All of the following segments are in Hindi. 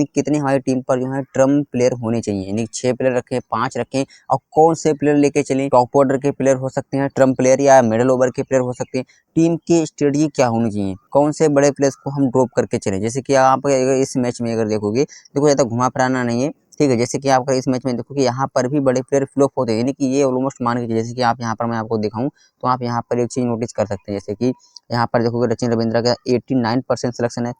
कितने हमारी टीम पर जो है ट्रम्प प्लेयर होने चाहिए, यानी 6 प्लेयर रखें, 5 रखें, और कौन से प्लेयर लेके चलें। टॉप ऑर्डर के प्लेयर हो सकते हैं ट्रम्प प्लेयर, या मिडिल ओवर के प्लेयर हो सकते हैं। टीम की स्ट्रेटजी क्या होनी चाहिए, कौन से बड़े प्लेयर्स को हम ड्रॉप करके चलें। जैसे कि आप इस मैच में अगर देखोगे, देखो ज़्यादा घुमा फिराना नहीं है, ठीक है। जैसे कि आप इस मैच में देखो कि यहाँ पर भी बड़े प्लेयर फ्लॉप होते हैं, यानी कि ये ऑलमोस्ट मान के चलिए। जैसे कि आप यहाँ पर मैं आपको दिखाऊं तो आप यहाँ पर एक चीज़ नोटिस कर सकते हैं, जैसे कि यहाँ पर देखोगे रचिन रविंद्रा का 89% सिलेक्शन है,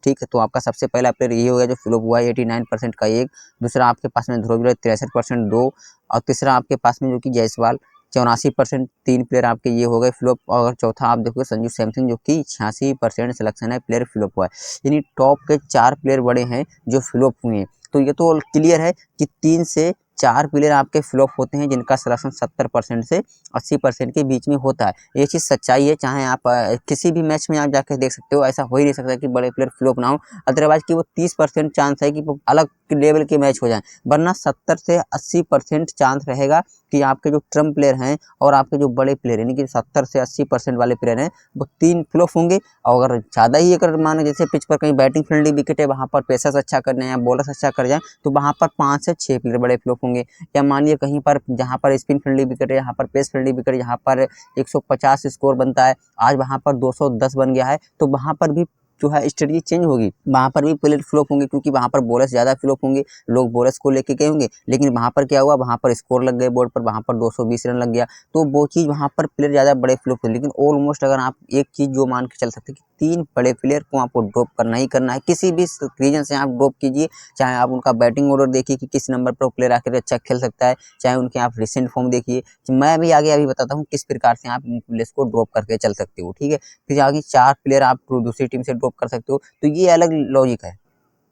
ठीक है। तो आपका सबसे पहला प्लेयर ये हो गया जो फ्लॉप हुआ है 89% का एक। दूसरा आपके पास में ध्रुव जुरैल 63% 2, और तीसरा आपके पास में जो कि जायसवाल 84% 3 प्लेयर आपके ये हो गए फ्लॉप। और चौथा आप देखोगे संजू सैमसन जो कि 86% सिलेक्शन है, प्लेयर फ्लॉप हुआ है। यानी टॉप के 4 प्लेयर बड़े हैं जो फ्लॉप हुए हैं। तो ये तो क्लियर है कि 3 से 4 प्लेयर आपके फ्लॉप होते हैं जिनका सिलेक्शन 70% से 80% के बीच में होता है। ये चीज़ सच्चाई है, चाहे आप किसी भी मैच में आप जाकर देख सकते हो। ऐसा हो ही नहीं सकता कि बड़े प्लेयर फ्लॉप ना हो, अदरवाइज कि वो 30% चांस है कि वो अलग लेवल के मैच हो जाए, वरना 70 से 80% चांस रहेगा कि आपके जो ट्रम्प प्लेयर हैं और आपके जो बड़े प्लेयर यानी कि 70 से 80% वाले प्लेयर हैं वो 3 फ्लॉप होंगे। और अगर ज़्यादा ही अगर मान जैसे पिच पर कहीं बैटिंग फील्डिंग विकेट है, वहाँ पर पेसर्स अच्छा कर जाए या बॉलर्स अच्छा कर जाए, तो वहाँ पर 5 से 6 प्लेयर बड़े फ्लॉप होंगे। या मानिए कहीं पर जहाँ पर स्पिन फील्डिंग विकेट है, यहाँ पर पेस फील्डिंग विकेट, यहाँ पर 150 स्कोर बनता है, आज वहाँ पर 210 बन गया है, तो वहाँ पर भी जो है स्ट्रेटजी चेंज होगी, वहाँ पर भी प्लेयर फ्लॉप होंगे, क्योंकि वहाँ पर बॉलर्स ज़्यादा फ्लॉप होंगे, लोग बॉलर्स को लेके गए होंगे। लेकिन वहाँ पर क्या हुआ, वहाँ पर स्कोर लग गए बोर्ड पर, वहाँ पर 220 रन लग गया, तो वो चीज़ वहाँ पर प्लेयर ज़्यादा बड़े फ्लॉप हुए। लेकिन ऑलमोस्ट अगर आप एक चीज़ जो मान के चल सकते हैं कि 3 बड़े प्लेयर को आपको ड्रॉप करना ही करना है, किसी भी रीजन से आप ड्रॉप कीजिए। चाहे आप उनका बैटिंग ऑर्डर देखिए कि किस नंबर पर प्लेयर आकर अच्छा खेल सकता है, चाहे उनके आप रिसेंट फॉर्म देखिए। मैं भी आगे अभी बताता हूँ किस प्रकार से आप प्लेयर्स को ड्रॉप करके चल सकते हो, ठीक है। फिर आगे 4 प्लेयर आप दूसरी टीम से ड्रॉप कर सकते हो, तो ये अलग लॉजिक है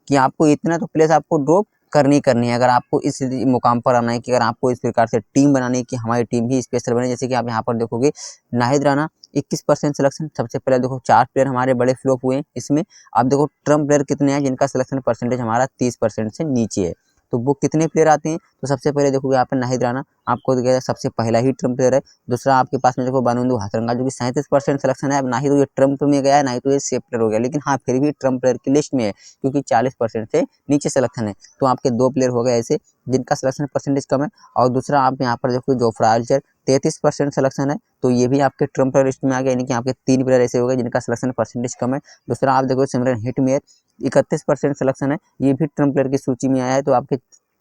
कि आपको इतना तो प्लेयर्स आपको ड्रॉप करनी है। अगर आपको इस मुकाम पर आना है कि अगर आपको इस प्रकार से टीम बनानी है कि हमारी टीम भी स्पेशल बने, जैसे कि आप यहाँ पर देखोगे नाहिद राणा 21% सिलेक्शन। सबसे पहले देखो 4 प्लेयर हमारे बड़े फ्लॉप हुए हैं इसमें। आप देखो ट्रम्प प्लेयर कितने हैं जिनका सिलेक्शन परसेंटेज हमारा 30% से नीचे है, तो वो कितने प्लेयर आते हैं। तो सबसे पहले देखोगे यहाँ पर नाहिद राणा आपको दिखेगा सबसे पहला ही ट्रम्प प्लेयर है। दूसरा आपके पास में देखो बानुंदु हाथरंगा जो कि 37% सिलेक्शन है। अब ना ही तो ये ट्रम्प में गया है, ना ही तो ये सेफ प्लेयर हो गया, लेकिन हाँ फिर भी ट्रम्प प्लेयर की लिस्ट में है क्योंकि 40% से नीचे सिलेक्शन है। तो आपके 2 प्लेयर हो गए ऐसे जिनका सिलेक्शन परसेंटेज कम है। और दूसरा आप यहाँ पर देखो जोफ्रा आर्चर 33% सिलेक्शन है, तो ये भी आपके ट्रम्प प्लेयर लिस्ट में आ गया, यानी कि आपके 3 प्लेयर ऐसे हो गए जिनका सिलेक्शन परसेंटेज कम है। दूसरा आप देखो सिमरन हिटमेयर 31% सिलेक्शन है, ये भी ट्रम्प प्लेयर की सूची में आया है। तो आपके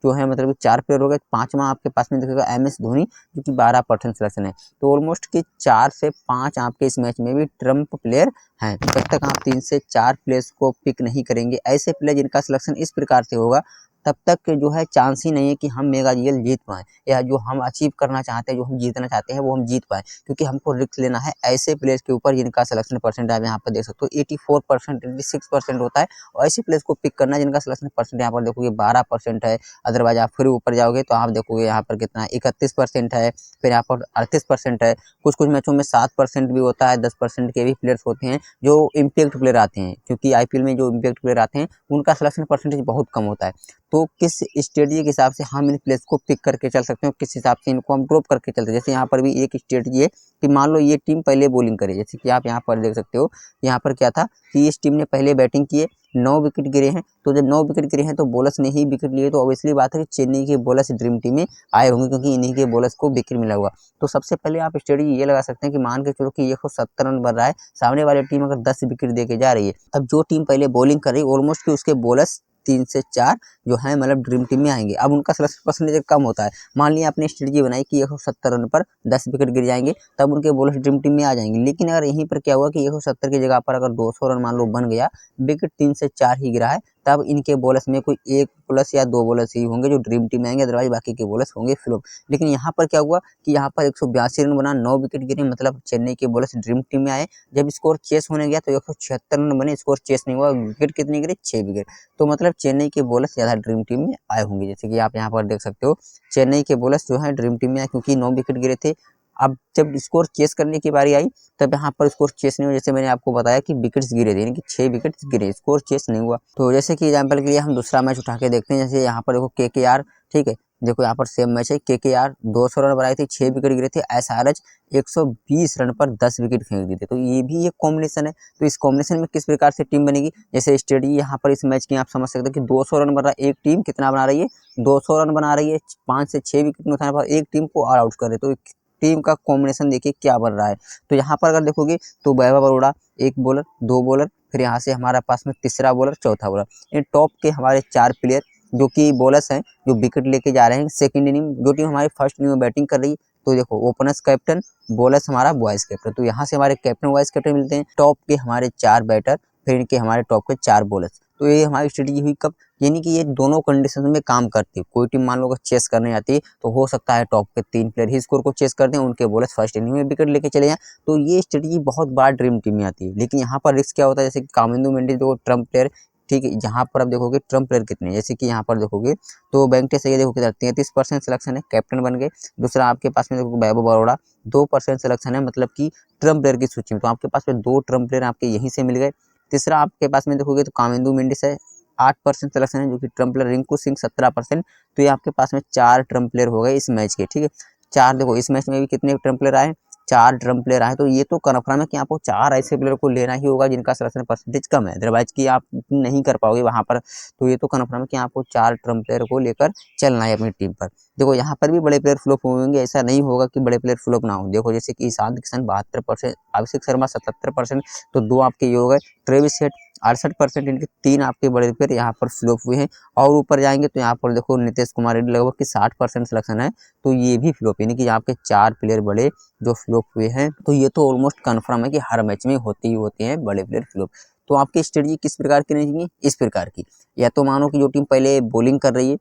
जो है मतलब 4 प्लेयर हो गए। 5वां आपके पास में दिखेगा MS धोनी जो कि 12% सिलेक्शन है। तो ऑलमोस्ट कि 4 से 5 आपके इस मैच में भी ट्रम्प प्लेयर हैं। जब तक आप 3 से 4 प्लेयर्स को पिक नहीं करेंगे, ऐसे प्लेयर जिनका सिलेक्शन इस प्रकार से होगा, तब तक जो है चांस ही नहीं है कि हम मेगा जीएल जीत पाएँ, या जो हम अचीव करना चाहते हैं, जो हम जीतना चाहते हैं वो हम जीत पाएँ। क्योंकि हमको रिस्क लेना है ऐसे प्लेयर्स के ऊपर जिनका सिलेक्शन परसेंट आप यहाँ पर देख सकते हो 84% 86% होता है, और ऐसे प्लेयर्स को पिक करना है जिनका सिलेक्शन परसेंट यहाँ पर देखोगे 12% है। अदरवाइज आप फिर ऊपर जाओगे तो आप देखोगे यहाँ पर कितना 31% है, फिर यहाँ पर 38% है। कुछ मैचों में 7% भी होता है, 10% के भी प्लेयर्स होते हैं जो इम्पैक्ट प्लेयर आते हैं, क्योंकि IPL में जो इम्पैक्ट प्लेयर आते हैं उनका सिलेक्शन परसेंटेज बहुत कम होता है। तो किस स्ट्रेटजी के हिसाब से हम इन प्लेयर्स को पिक करके चल सकते हैं, किस हिसाब से इनको हम ड्रॉप करके चलते हैं। जैसे यहाँ पर भी एक स्ट्रेटजी है कि मान लो ये टीम पहले बॉलिंग करे, जैसे कि आप यहाँ पर देख सकते हो। यहाँ पर क्या था कि इस टीम ने पहले बैटिंग किए, 9 विकेट गिरे हैं। तो जब 9 विकेट गिरे हैं तो बॉलर्स ने ही विकेट लिए, तो ऑब्वियसली बात है कि चेन्नई के बॉलर्स ड्रीम टीम में आए होंगे क्योंकि इन्हीं के बॉलर्स को विकेट मिला हुआ। तो सबसे पहले आप स्ट्रेटजी ये लगा सकते हैं कि मान के चलो कि 170 रन बन रहा है, सामने वाली टीम अगर 10 विकेट दे के जा रही है, अब जो टीम पहले बॉलिंग कर रही है ऑलमोस्ट कि उसके बॉलर्स 3 से 4 जो है मतलब ड्रीम टीम में आएंगे। अब उनका सिलेक्शन परसेंटेज कम होता है। मान लिया आपने स्ट्रेटजी बनाई कि 170 रन पर 10 विकेट गिर जाएंगे, तब उनके बॉलर्स ड्रीम टीम में आ जाएंगे। लेकिन अगर यहीं पर क्या हुआ कि 170 की जगह पर अगर 200 रन मान लो बन गया, विकेट 3 से 4 ही गिरा है, तब इनके बॉलर्स में कोई 1 प्लस या 2 बॉलर्स ही होंगे जो ड्रीम टीम में आएंगे, अदरवाइज बाकी के बॉलर्स होंगे फ्लॉप। लेकिन यहाँ पर क्या हुआ कि यहाँ पर 182 रन बना, 9 विकेट गिरे, मतलब चेन्नई के बॉलर्स ड्रीम टीम में आए। जब स्कोर चेस होने गया तो 176 रन बने, स्कोर चेस नहीं हुआ, विकेट कितने गिरे 6 विकेट। तो मतलब चेन्नई के बॉलर्स ज़्यादा ड्रीम टीम में आए होंगे। जैसे कि आप यहाँ पर देख सकते हो चेन्नई के बॉलर्स जो है ड्रीम टीम में आए क्योंकि 9 विकेट गिरे थे। अब जब स्कोर चेस करने की बारी आई तब यहाँ पर स्कोर चेस नहीं हुआ, जैसे मैंने आपको बताया कि विकेट्स गिरे थे, यानी कि 6 विकेट्स गिरे, स्कोर चेस नहीं हुआ। तो जैसे कि एग्जांपल के लिए हम दूसरा मैच उठा के देखते हैं, जैसे यहाँ पर देखो KKR, ठीक है। देखो यहाँ पर सेम मैच है, केकेआर 200 रन बनाए थे, 6 विकेट गिरे थे, एसआरएच 120 रन पर 10 विकेट फेंक दिए थे। तो ये भी एक कॉम्बिनेशन है। तो इस कॉम्बिनेशन में किस प्रकार से टीम बनेगी, जैसे स्टेडी यहाँ पर इस मैच की आप समझ सकते हो कि 200 रन बन रहा है, एक टीम कितना बना रही है, 200 रन बना रही है, 5 से 6 विकेट उठाने पर एक टीम को ऑल आउट कर रहे। तो टीम का कॉम्बिनेशन देखिए क्या बन रहा है। तो यहाँ पर अगर देखोगे तो वैभव अरोड़ा एक बॉलर, 2 बॉलर, फिर यहाँ से हमारे पास में तीसरा बॉलर, चौथा बॉलर, इन टॉप के हमारे 4 प्लेयर जो कि बॉलर्स हैं, जो विकेट लेके जा रहे हैं। सेकंड इनिंग जो टीम हमारी फर्स्ट इनिंग में बैटिंग कर रही है, तो देखो ओपनर्स कैप्टन, बॉलर्स हमारा वाइस कैप्टन। तो यहाँ से हमारे कैप्टन वाइस कैप्टन मिलते हैं, टॉप के हमारे 4 बैटर, फिर इनके हमारे टॉप के 4 बॉलर्स। तो ये हमारी स्ट्रेटेजी हुई कब, यानी कि ये दोनों कंडीशन में काम करती है। कोई टीम मान लो अगर चेस करने आती है तो हो सकता है टॉप के 3 प्लेयर ही स्कोर को चेस कर दें, उनके बॉलर्स फर्स्ट इनिंग में विकेट लेके चले जाएं। तो ये स्ट्रेटेजी बहुत बार ड्रीम टीम में आती है। लेकिन यहाँ पर रिस्क क्या होता है, जैसे कि कामिंदु मेंडिस जो ट्रम्प प्लेयर, ठीक है, जहाँ पर आप देखोगे ट्रम्प प्लेयर कितने, जैसे कि यहाँ पर देखोगे तो वेंकटेश अय्यर देखो कितना 33% सिलेक्शन है, कैप्टन बन गए। दूसरा आपके पास में देखो वैभव अरोड़ा 2% सिलेक्शन है, मतलब कि ट्रम्प प्लेयर की सूची में। तो आपके पास में 2 ट्रम्प प्लेयर आपके यहीं से मिल गए। तीसरा आपके पास में देखोगे तो कामिंदु मेंडिस है, 8% सिलेक्शन है, जो कि ट्रम्प प्लेयर। रिंकू सिंह 17%। तो ये आपके पास में 4 ट्रम्प प्लेयर हो गए इस मैच के, ठीक है। 4 देखो इस मैच में भी कितने ट्रम्प प्लेयर आए, 4 ट्रम्प प्लेयर आए। तो ये तो कन्फर्म है कि आपको 4 ऐसे प्लेयर को लेना ही होगा जिनका सिलेक्शन परसेंटेज कम है, अदरवाइज कि आप नहीं कर पाओगे वहाँ पर। तो ये तो कन्फर्म है कि आपको 4 ट्रम्प प्लेयर को लेकर चलना है अपनी टीम पर। देखो यहाँ पर भी बड़े प्लेयर फ्लॉप होंगे, ऐसा नहीं होगा कि बड़े प्लेयर फ्लॉप ना हो। देखो जैसे कि ईशांत किशन 72%, अभिषेक शर्मा 77%, तो 2 आपके ये हो गए। ट्रेविस हेड 68%, इनके 3 आपके बड़े प्लेयर यहाँ पर फ्लॉप हुए हैं। और ऊपर जाएंगे तो यहाँ पर देखो नीतीश कुमार रेड्डी लगभग कि 60% सिलेक्शन है, तो ये भी फ्लॉप, यानी कि यहाँ के 4 प्लेयर बड़े जो फ्लॉप हुए हैं। तो ये तो ऑलमोस्ट कन्फर्म है कि हर मैच में होते ही होते हैं बड़े प्लेयर फ्लॉप। तो आपकी स्ट्रेटजी किस प्रकार की रहेगी, इस प्रकार की, या तो मानो कि जो टीम पहले बॉलिंग कर रही है,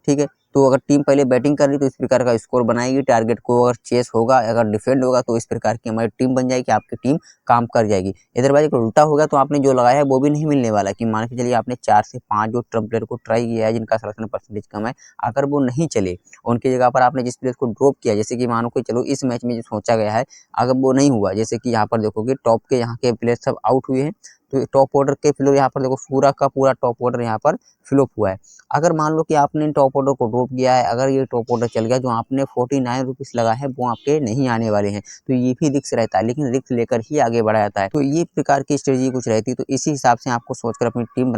ठीक है, तो अगर टीम पहले बैटिंग कर रही है तो इस प्रकार का स्कोर बनाएगी, टारगेट को अगर चेस होगा, अगर डिफेंड होगा तो इस प्रकार की हमारी टीम बन जाएगी, आपकी टीम काम कर जाएगी। अदरवाइज अगर उल्टा हो गया तो आपने जो लगाया है वो भी नहीं मिलने वाला, कि मान के चलिए आपने 4 से 5 जो ट्रम्प प्लेयर को ट्राई किया है जिनका सिलेक्शन परसेंटेज कम है, अगर वो नहीं चले, उनकी जगह पर आपने जिस प्लेयर को ड्रॉप किया, जैसे कि मानो कि चलो इस मैच में जो सोचा गया है अगर वो नहीं हुआ, जैसे कि यहाँ पर देखोगे टॉप के यहाँ के प्लेयर सब आउट हुए हैं, तो टॉप ऑर्डर के प्लेयर यहाँ पर देखो पूरा का पूरा टॉप ऑर्डर यहाँ पर फ्लॉप हुआ है। अगर मान लो कि आपने टॉप ऑर्डर को ड्रॉप किया है, अगर ये टॉप ऑर्डर चल गया, जो आपने 49 रुपीज़ लगा है वो आपके नहीं आने वाले हैं। तो ये भी रिस्क रहता है, लेकिन रिस्क लेकर ही आगे बढ़ा जाता है। तो ये प्रकार की स्ट्रेटजी कुछ रहती है। तो इसी हिसाब से आपको सोचकर अपनी टीम